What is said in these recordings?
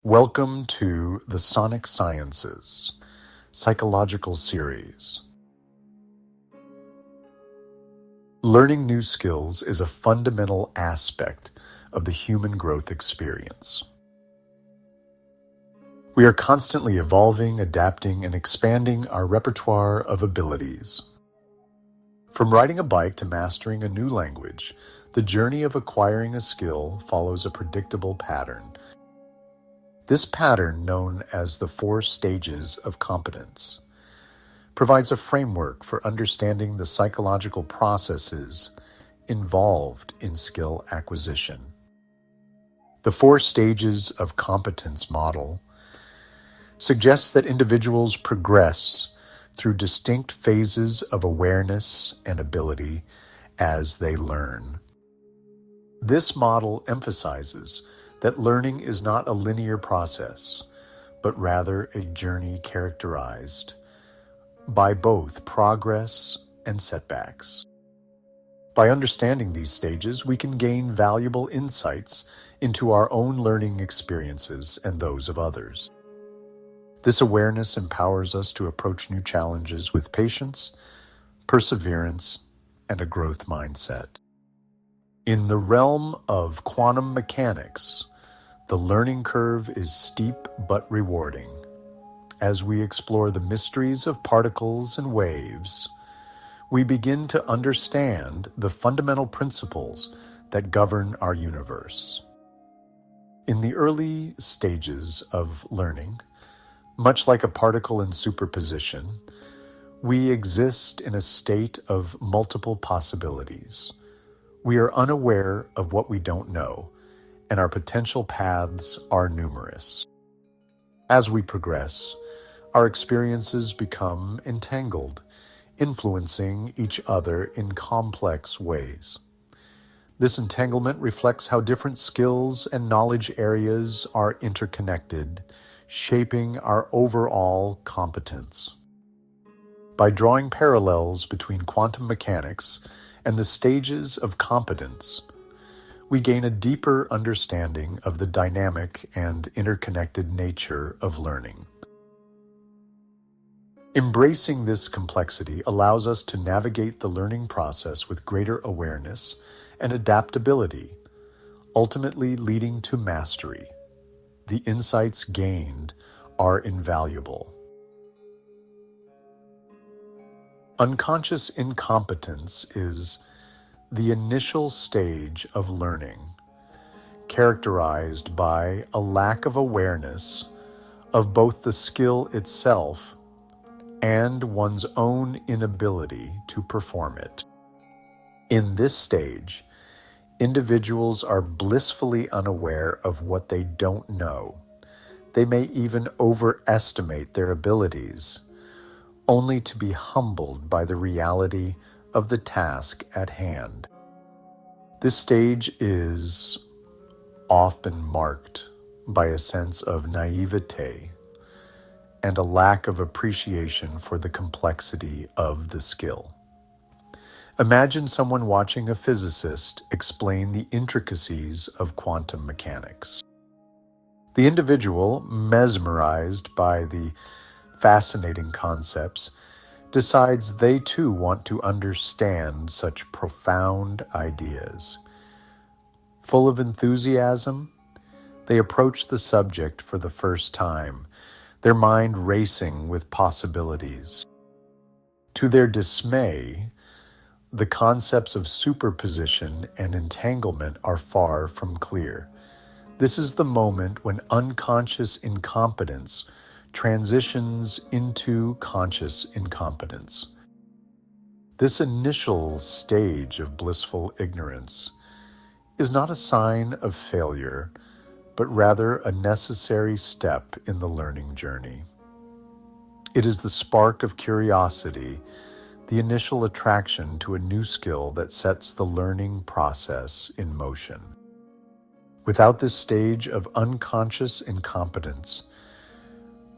Welcome to the Sonic Sciences Psychological Series. Learning new skills is a fundamental aspect of the human growth experience. We are constantly evolving, adapting, and expanding our repertoire of abilities. From riding a bike to mastering a new language, the journey of acquiring a skill follows a predictable pattern. This pattern, known as the 4 stages of competence, provides a framework for understanding the psychological processes involved in skill acquisition. The 4 stages of competence model suggests that individuals progress through distinct phases of awareness and ability as they learn. This model emphasizes that learning is not a linear process, but rather a journey characterized by both progress and setbacks. By understanding these stages, we can gain valuable insights into our own learning experiences and those of others. This awareness empowers us to approach new challenges with patience, perseverance, and a growth mindset. In the realm of quantum mechanics, the learning curve is steep but rewarding. As we explore the mysteries of particles and waves, we begin to understand the fundamental principles that govern our universe. In the early stages of learning, much like a particle in superposition, we exist in a state of multiple possibilities. We are unaware of what we don't know, and our potential paths are numerous. As we progress, our experiences become entangled, influencing each other in complex ways. This entanglement reflects how different skills and knowledge areas are interconnected, shaping our overall competence. By drawing parallels between quantum mechanics and the stages of competence, we gain a deeper understanding of the dynamic and interconnected nature of learning. Embracing this complexity allows us to navigate the learning process with greater awareness and adaptability, ultimately leading to mastery. The insights gained are invaluable. Unconscious incompetence is the initial stage of learning, characterized by a lack of awareness of both the skill itself and one's own inability to perform it. In this stage, individuals are blissfully unaware of what they don't know. They may even overestimate their abilities, only to be humbled by the reality of the task at hand. This stage is often marked by a sense of naivete and a lack of appreciation for the complexity of the skill. Imagine someone watching a physicist explain the intricacies of quantum mechanics. The individual, mesmerized by the fascinating concepts, decides they too want to understand such profound ideas. Full of enthusiasm, they approach the subject for the first time, their mind racing with possibilities. To their dismay, the concepts of superposition and entanglement are far from clear. This is the moment when unconscious incompetence transitions into conscious incompetence. This initial stage of blissful ignorance is not a sign of failure, but rather a necessary step in the learning journey. It is the spark of curiosity, the initial attraction to a new skill that sets the learning process in motion. Without this stage of unconscious incompetence,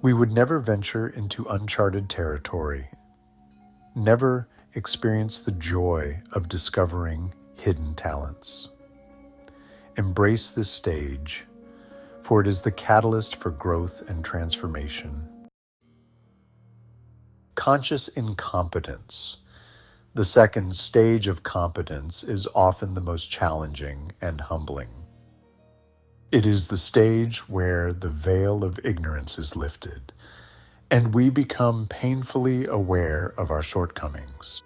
we would never venture into uncharted territory, never experience the joy of discovering hidden talents. Embrace this stage, for it is the catalyst for growth and transformation. Conscious incompetence. The second stage of competence is often the most challenging and humbling. It is the stage where the veil of ignorance is lifted, and we become painfully aware of our shortcomings.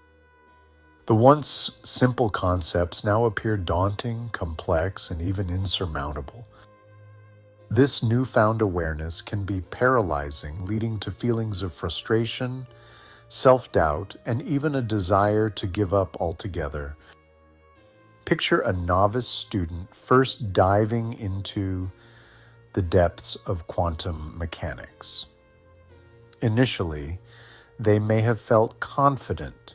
The once simple concepts now appear daunting, complex, and even insurmountable. This newfound awareness can be paralyzing, leading to feelings of frustration, self-doubt, and even a desire to give up altogether. Picture a novice student first diving into the depths of quantum mechanics. Initially, they may have felt confident,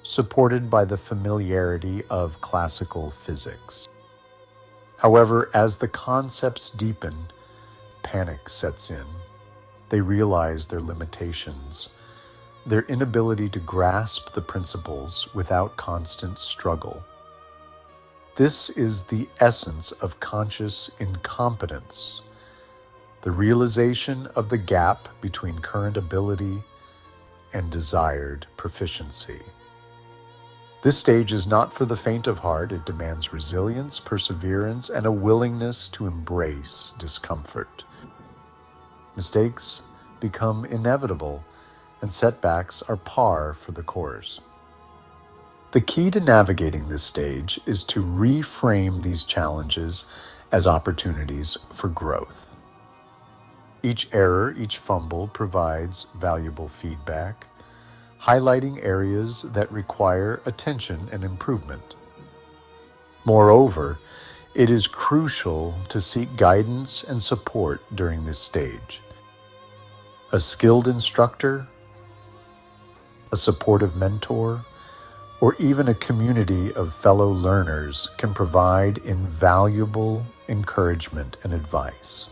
supported by the familiarity of classical physics. However, as the concepts deepen, panic sets in. They realize their limitations, their inability to grasp the principles without constant struggle. This is the essence of conscious incompetence, the realization of the gap between current ability and desired proficiency. This stage is not for the faint of heart. It demands resilience, perseverance, and a willingness to embrace discomfort. Mistakes become inevitable, and setbacks are par for the course. The key to navigating this stage is to reframe these challenges as opportunities for growth. Each error, each fumble provides valuable feedback, highlighting areas that require attention and improvement. Moreover, it is crucial to seek guidance and support during this stage. A skilled instructor, a supportive mentor, or even a community of fellow learners can provide invaluable encouragement and advice.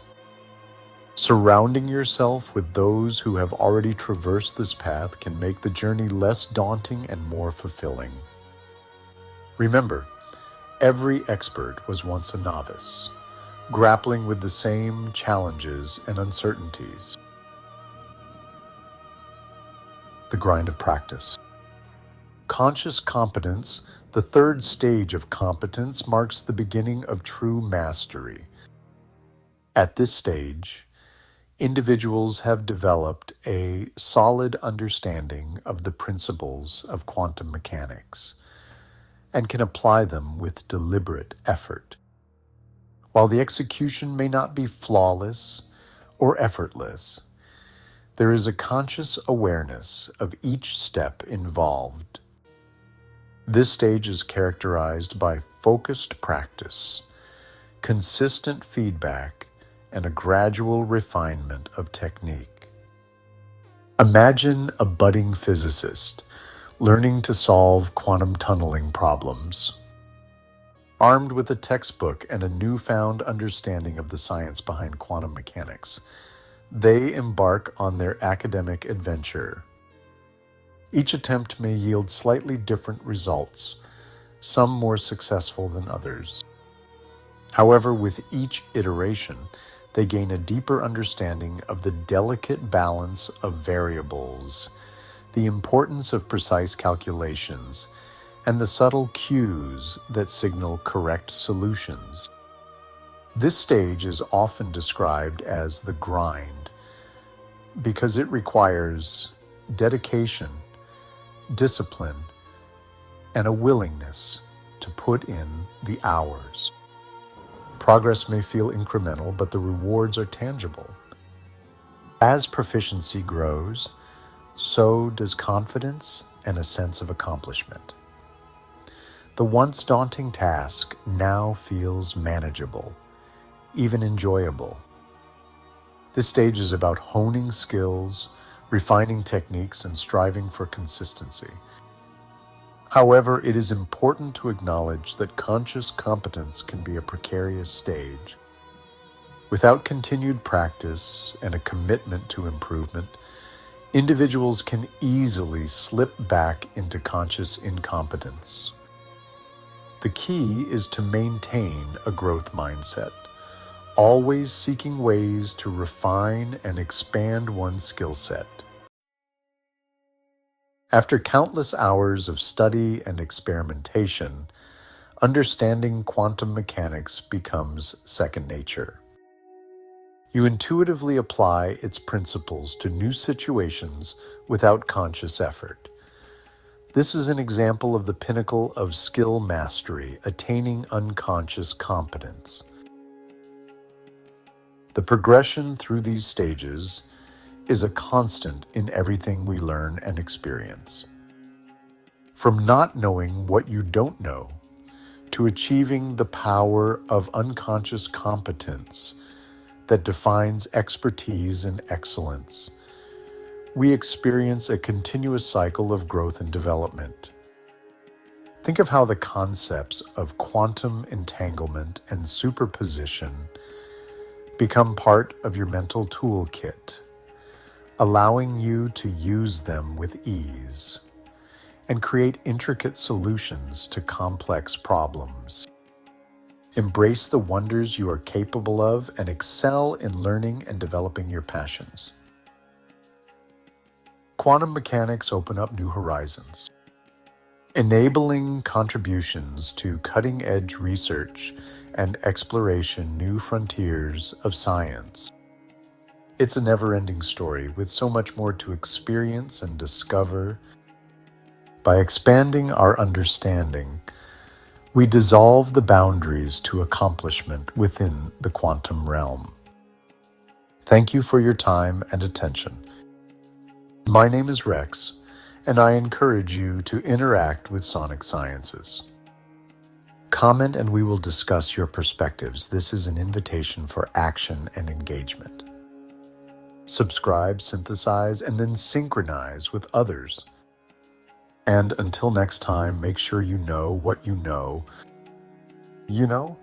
Surrounding yourself with those who have already traversed this path can make the journey less daunting and more fulfilling. Remember, every expert was once a novice, grappling with the same challenges and uncertainties. The grind of practice. Conscious competence, the third stage of competence, marks the beginning of true mastery. At this stage, individuals have developed a solid understanding of the principles of quantum mechanics and can apply them with deliberate effort. While the execution may not be flawless or effortless, there is a conscious awareness of each step involved. This stage is characterized by focused practice, consistent feedback, and a gradual refinement of technique. Imagine a budding physicist learning to solve quantum tunneling problems. Armed with a textbook and a newfound understanding of the science behind quantum mechanics, they embark on their academic adventure. Each attempt may yield slightly different results, some more successful than others. However, with each iteration, they gain a deeper understanding of the delicate balance of variables, the importance of precise calculations, and the subtle cues that signal correct solutions. This stage is often described as the grind because it requires dedication, discipline, and a willingness to put in the hours. Progress may feel incremental, but the rewards are tangible. As proficiency grows, so does confidence and a sense of accomplishment. The once daunting task now feels manageable, even enjoyable. This stage is about honing skills, refining techniques, and striving for consistency. However, it is important to acknowledge that conscious competence can be a precarious stage. Without continued practice and a commitment to improvement, individuals can easily slip back into conscious incompetence. The key is to maintain a growth mindset, always seeking ways to refine and expand one's skill set. After countless hours of study and experimentation, understanding quantum mechanics becomes second nature. You intuitively apply its principles to new situations without conscious effort. This is an example of the pinnacle of skill mastery, attaining unconscious competence. The progression through these stages is a constant in everything we learn and experience. From not knowing what you don't know to achieving the power of unconscious competence that defines expertise and excellence, we experience a continuous cycle of growth and development. Think of how the concepts of quantum entanglement and superposition become part of your mental toolkit, allowing you to use them with ease and create intricate solutions to complex problems. Embrace the wonders you are capable of and excel in learning and developing your passions. Quantum mechanics open up new horizons, enabling contributions to cutting-edge research and exploration, new frontiers of science. It's a never-ending story with so much more to experience and discover. By expanding our understanding, we dissolve the boundaries to accomplishment within the quantum realm. Thank you for your time and attention. My name is Rex, and I encourage you to interact with Sonic Sciences. Comment and we will discuss your perspectives. This is an invitation for action and engagement. Subscribe, synthesize, and then synchronize with others. And until next time, make sure you know what you know. You know?